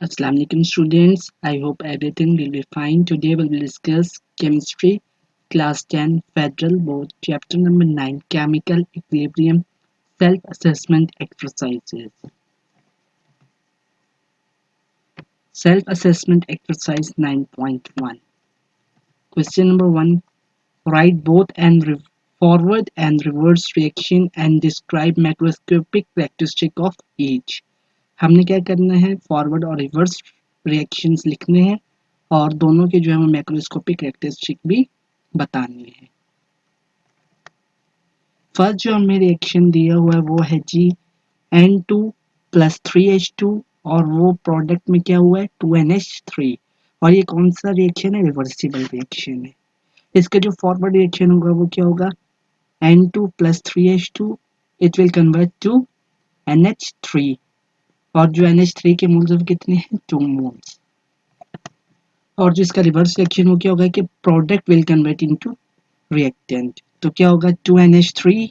Assalamu alaikum students. I hope everything will be fine. Today we will discuss chemistry class 10 federal board chapter number 9 chemical equilibrium self assessment exercises. Self assessment exercise 9.1. Question number 1. Write both forward and reverse reaction and describe macroscopic characteristic of each. हमने क्या करना है, forward और reverse reactions लिखने हैं और दोनों के जो है मैक्रोस्कोपिक कैरेक्टरिस्टिक भी बतानी है। फर्स्ट जो हमें रिएक्शन दिया हुआ है वो है जी N2 प्लस 3H2 और वो प्रोडक्ट में क्या हुआ है 2NH3 और ये कौन सा रिएक्शन है, रिवर्सिबल रिएक्शन है। इसका जो फॉरवर्ड रिएक्शन होगा वो क्या होगा N2 plus 3H2 it will convert to NH3 और जो NH3 के मोल्स ऑफ कितने हैं 2 मोल्स। और जो इसका रिवर्स रिएक्शन हो क्या होगा कि product will convert into reactant, तो क्या होगा 2NH3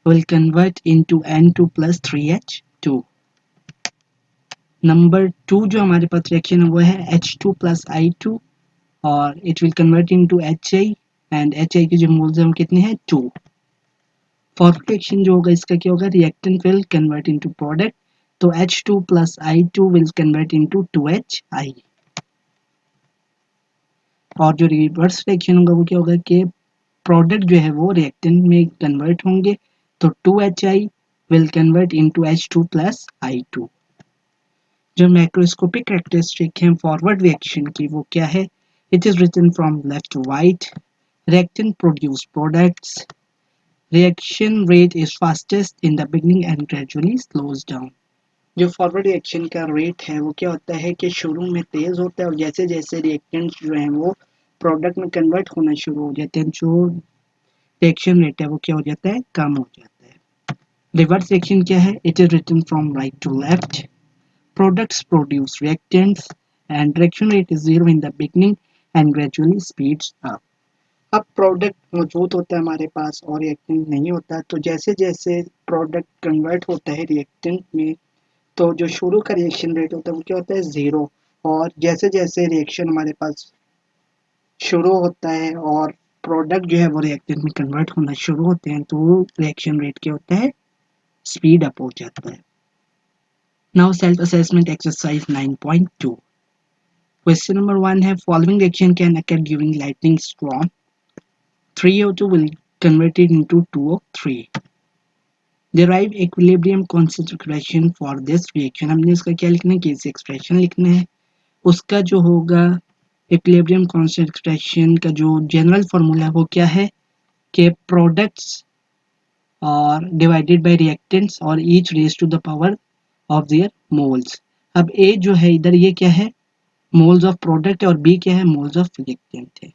will convert into N2 plus 3H2। Number 2 जो हमारे पास रिएक्शन है वो है H2 प्लस I2 और it will convert into HI and HI के जो मोल्स हैं वो कितने हैं 2। फॉरवर्ड रिएक्शन जो होगा इसका क्या होगा, reactant will convert into product, तो H2 plus I2 will convert into 2HI। और जो रिवर्स रिएक्शन होगा वो क्या होगा कि प्रोडक्ट जो है वो रिएक्टेंट में कन्वर्ट होंगे, तो 2HI will convert into H2 plus I2। जो मैक्रोस्कोपिक कैरेक्टरिस्टिक है फॉरवर्ड रिएक्शन की वो क्या है, it is written from left to right. Reactant produce products, reaction rate is fastest in the beginning and gradually slows down. जो forward reaction का rate है वो क्या होता है कि शुरू में तेज होता है और जैसे जैसे रिएक्टेंट्स जो हैं वो प्रोडक्ट में कन्वर्ट होना शुरू हो जाते हैं, जो रिएक्शन रेट है वो क्या हो जाता है, कम हो जाता है। रिवर्स रिएक्शन क्या है, it is written from right to left. Products produce reactants and reaction rate is 0 in the beginning and gradually speeds up. अब प्रोडक्ट मौजूद होता है हमारे पास और रिएक्टेंट नहीं होता, तो जैसे जैसे प्रोडक्ट कन्वर्ट होता है रिएक्टेंट में तो जो शुरू का रिएक्शन रेट होता है वो क्या होता है 0, और जैसे जैसे रिएक्शन हमारे पास शुरू होता है और प्रोडक्ट जो है वो रिएक्टेंट में कन्वर्ट होना शुरू होते हैं तो रिएक्शन रेट क्या होता है, स्पीड अप हो जाता है। Now self assessment exercise 9.2। Question number 1 है following reaction can occur during lightning storm, 3O2 will converted into 2O3। Derive equilibrium constant expression for this reaction। हमने इसका क्या लिखना है, केस एक्सप्रेशन लिखना है। उसका जो होगा इक्विलिब्रियम कांस्टेंट एक्सप्रेशन का जो जनरल फार्मूला है वो क्या है कि प्रोडक्ट्स और डिवाइडेड बाय रिएक्टेंट्स और each raise to the power of their moles. अब ए जो है इधर ये क्या है, मोल्स ऑफ प्रोडक्ट है और बी क्या है, मोल्स ऑफ रिएक्टेंट है।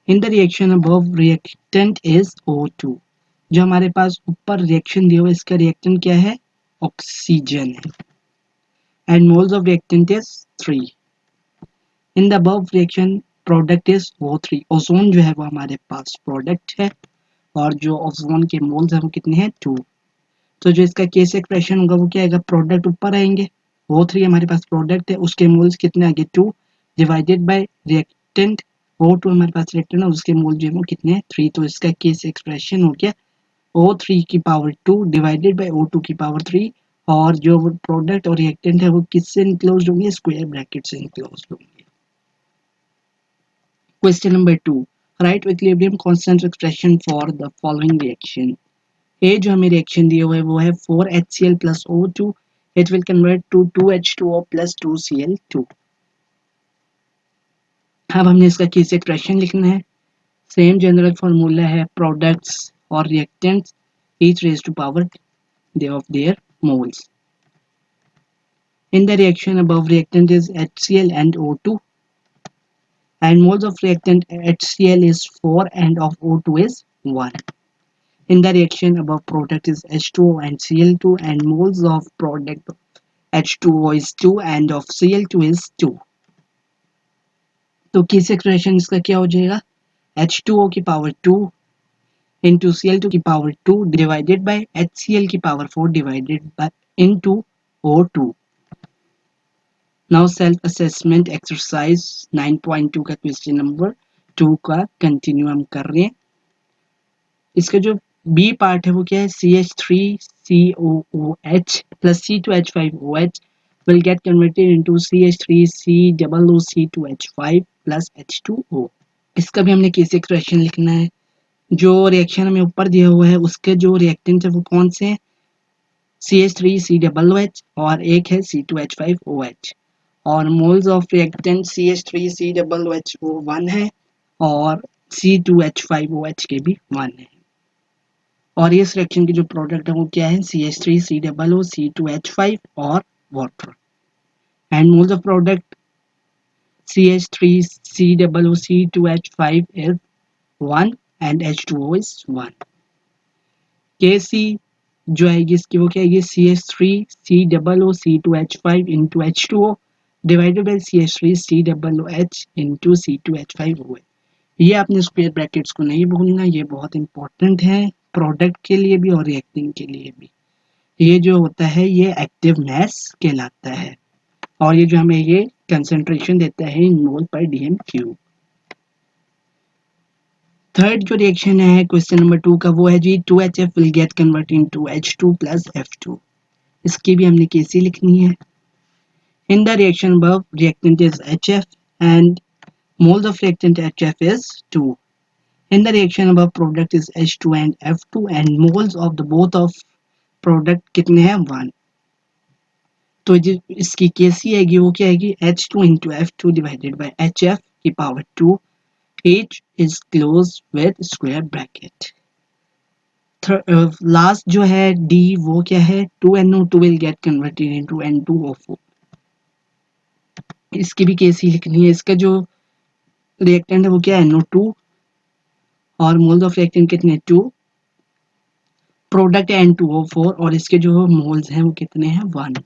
In the reaction above reactant is O2। जो हमारे पास ऊपर रिएक्शन दिया हुआ है इसका रिएक्टेंट क्या है, ऑक्सीजन है and moles of reactant is 3। In the above reaction product is O3। Ozone जो है वो हमारे पास प्रोडक्ट है और जो ओजोन के मोल्स हैं वो कितने हैं 2। तो जो इसका केस एक्सप्रेशन होगा वो क्या आएगा, प्रोडक्ट ऊपर आएंगे, O3 हमारे पास प्रोडक्ट है उसके मोल्स कितने आगे 2 डिवाइडेड बाय रिएक्टेंट O2 हमारे पास रिएक्टेंट है उसके मोल जो है वो कितने हैं 3। तो इसका केस एक्सप्रेशन हो गया O3 की पावर 2 डिवाइडेड बाय O2 की पावर 3 और जो प्रोडक्ट और रिएक्टेंट है वो किससे इनक्लोज्ड होंगे, स्क्वायर ब्रैकेट से इनक्लोज्ड होंगे। Question number 2. Write equilibrium constant expression for the following reaction. A जो हमें रिएक्शन दिया हुआ है वो है 4HCl plus O2. It will convert to 2H2O plus 2Cl2. अब हमने इसका केस एक्सप्रेशन लिखना है। सेम जनरल फार्मूला है प्रोडक्ट्स और reactants each raised to power of their moles. In the reaction above reactant is HCl and O2 and moles of reactant HCl is 4 and of O2 is 1. In the reaction above product is H2O and Cl2 and moles of product H2O is 2 and of Cl2 is 2. तो case expression इसका क्या हो जाएगा, H2O की power 2 into Cl2 की power 2 divided by HCl की power 4 divided by into O2। Now self assessment exercise 9.2 का question number 2 का कंटिन्यू हम कर रहे हैं। इसका जो बी पार्ट है वो क्या है, CH3COOH plus C2H5OH will get converted into CH3COOC2H5 plus H2O। इसका भी हमने केस एक्सप्रेशन लिखना है। जो रिएक्शन हमें ऊपर दिया हुआ है उसके जो रिएक्टेंट है वो कौन से हैं, CH3COOH और एक है C2H5OH, और मोल्स ऑफ रिएक्टेंट CH3COOH वो 1 है और C2H5OH के भी 1 है। और इस रिएक्शन की जो प्रोडक्ट है वो क्या है, CH3COO C2H5 और water. And moles of product CH3COO C2H5 is 1 and H2O is 1। Kc जो आएगी इसकी वो क्या आएगी, CH3COO C2H5 into H2O divided by CH3COOH into C2H5OH। ये आपने स्क्वायर ब्रैकेट्स को नहीं भूलना, ये बहुत इंपॉर्टेंट है प्रोडक्ट के लिए भी और रिएक्टिंग के लिए भी। ये जो होता है ये एक्टिव मैस कहलाता है और ये जो हमें ये कंसंट्रेशन देता है इन मोल पर डीएम क्यूब। थर्ड जो रिएक्शन है क्वेश्चन नंबर 2 का वो है जी 2HF will get convert into H2 plus F2। इसकी भी हमने कैसे लिखनी है, in the reaction above reactant is HF and moles of reactant HF is 2। In the reaction above product is H2 and F2 and moles of the both of product कितने हैं 1। तो जो इसकी कैसी आएगी वो क्या आएगी, H2 into F2 divided by HF की power 2, H is closed with square bracket। Last जो है D वो क्या है, 2NO2 will get converted into N2O4। इसकी भी कैसी लिखनी है, इसका जो रिएक्टेंट है वो क्या है NO2 और मोल्स ऑफ रिएक्टेंट कितने 2, प्रोडक्ट है N2O4 और इसके जो मोल्स हैं वो कितने हैं 1।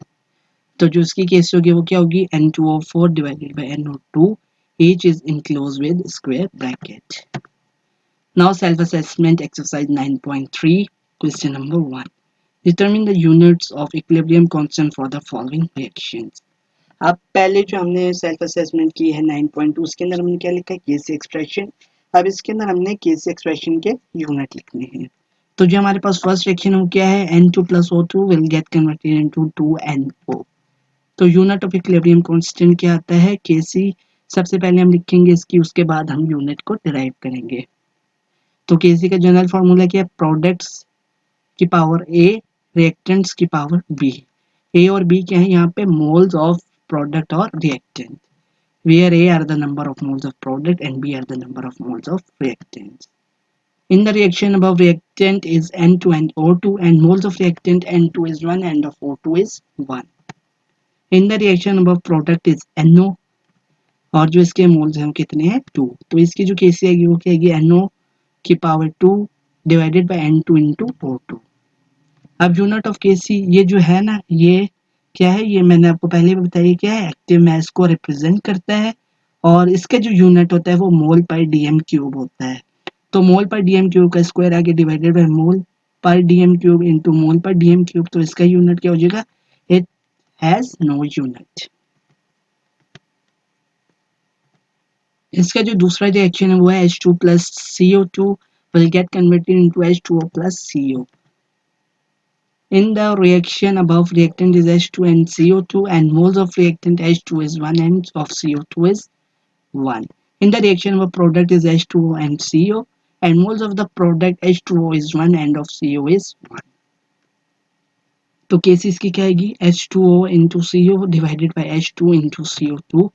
तो जो इसकी केस होगी वो क्या होगी, N2O4 divided by NO2, each is enclosed with square bracket। Now self assessment exercise 9.3 question number 1, determine the units of equilibrium constant for the following reactions। अब पहले जो हमने सेल्फ असेसमेंट की है 9.2 उसके अंदर हमने क्या लिखा है, केस एक्सप्रेशन। अब इसके अंदर हमने केस एक्सप्रेशन के यूनिट लिखने हैं। तो जो हमारे पास फर्स्ट रिएक्शन है वो क्या है, N2 plus O2 will get converted into 2NO। तो यूनिट ऑफ इक्विलिब्रियम कांस्टेंट क्या आता है, Kc। सबसे पहले हम लिखेंगे इसकी, उसके बाद हम यूनिट को डिराइव करेंगे। तो Kc का जनरल फॉर्मूला क्या है, प्रोडक्ट्स की पावर A रिएक्टेंट्स की पावर B। A और B क्या है यहाँ पे, मोल्स ऑफ प्रोडक्ट और reactant, where A are the number of moles of product and B are the number of moles of reactants। In the reaction above, reactant is N2 and O2 and moles of reactant N2 is 1 and of O2 is 1। In the reaction above, product is NO और जो इसके moles हैं वो कितने हैं 2। तो इसकी जो केसी आएगी वो क्या आएगी, NO की power 2 divided by N2 into O2। अब यूनिट ऑफ केसी ये जो है ना, ये क्या है, ये मैंने आपको पहले भी बताया क्या है, एक्टिव मास को रिप्रेजेंट करता है और इसका जो यूनिट होता है वो मोल पर डीएम क्यूब होता है। तो मोल पर डीएम क्यूब का स्क्वायर आगे डिवाइडेड बाय मोल पर डीएम क्यूब इनटू मोल पर डीएम क्यूब। तो इसका यूनिट क्या हो जाएगा, इट हैज नो यूनिट। इसका जो दूसरा रिएक्शन है वो है H2 plus CO2 will get converted into H2O plus CO। In the reaction above, reactant is H2 and CO2 and moles of reactant H2 is 1 and of CO2 is 1। In the reaction above, product is H2O and CO and moles of the product H2O is 1 and of CO is 1। तो case इसकी क्या आएगी, H2O into CO divided by H2 into CO2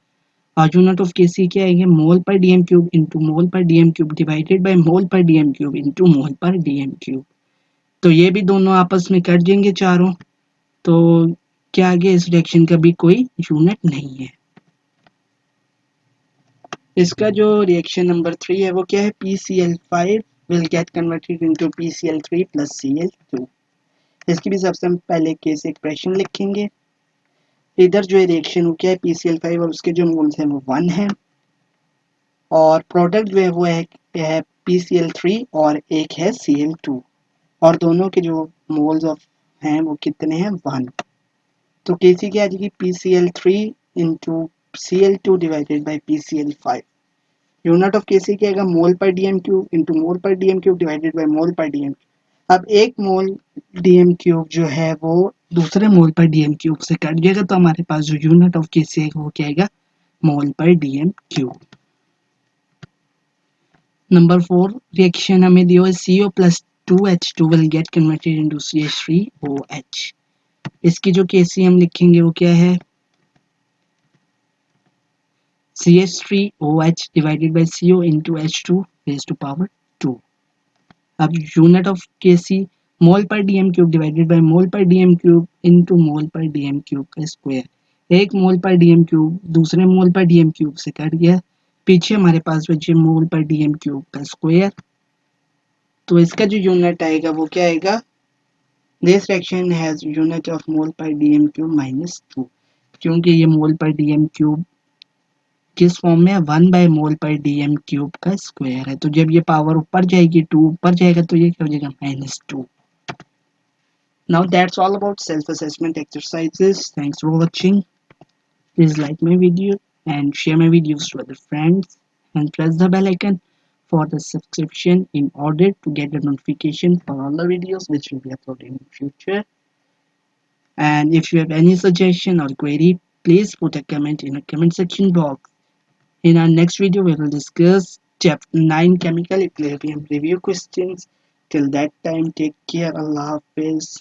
और unit of KC क्या आएगी, मोल पर DM cube into मोल पर DM cube divided by mole पर डीएम क्यूब into मोल पर डीएम क्यूब। तो ये भी दोनों आपस में कट जाएंगे चारों, तो क्या आगे इस रिएक्शन का भी कोई यूनिट नहीं है। इसका जो रिएक्शन नंबर 3 है वो क्या है, PCl5 will get converted into PCl3 plus Cl2। इसकी भी सबसे हम पहले केस एक्सप्रेशन लिखेंगे। इधर जो रिएक्शन क्या है PCl5 और उसके जो मोल्स हैं वो 1 है और प्रोडक्ट जो है वो है PCl3 और एक है Cl2 और दोनों के जो मोल्स ऑफ हैं वो कितने हैं 1। तो Kc क्या आ जाएगी PCl3 into Cl2 divided by PCl5। Unit of Kc क्या आएगा मोल पर डीएम क्यूब इंटू मोल पर डीएम क्यूब डिवाइडेड बाई मोल पर डीएम। अब एक मोल डीएम क्यूब जो है वो दूसरे मोल पर डीएम क्यूब से कट जाएगा तो हमारे पास जो यूनिट ऑफ Kc है वो क्या आएगा मोल पर डीएम क्यूब। नंबर 4 रिएक्शन हमें दिया है CO plus 2H2 will get converted into CH3OH। इसकी जो Kc हम लिखेंगे वो क्या है CH3OH divided by CO into H2 raised to power 2। अब यूनिट ऑफ Kc मोल पर DM cube divided by mole पर डीएम क्यूब इनटू मोल पर डीएम क्यूब का स्क्वायर। एक मोल पर डीएम क्यूब दूसरे मोल पर डीएम क्यूब से कट गया, पीछे हमारे पास बचे मोल पर डीएम क्यूब का स्क्वायर। तो इसका जो यूनिट आएगा वो क्या आएगा this reaction has unit of mole पर डीएम क्यूब -2 क्योंकि ये मोल पर डीएम क्यूब किस फॉर्म में 1 बाय मोल पर डीएम क्यूब का स्क्वायर है। तो जब ये पावर ऊपर जाएगी 2 ऊपर जाएगा तो ये क्या हो जाएगा -2। Now that's all about self-assessment exercises. Thanks for watching. Please like my video and share my videos to other friends and press the bell icon for the subscription in order to get the notification for all the videos which will be uploaded in future. And if you have any suggestion or query, please put a comment in the comment section box. In our next video, we will discuss Chapter 9 Chemical Equilibrium review questions. Till that time, take care. Allah Hafiz.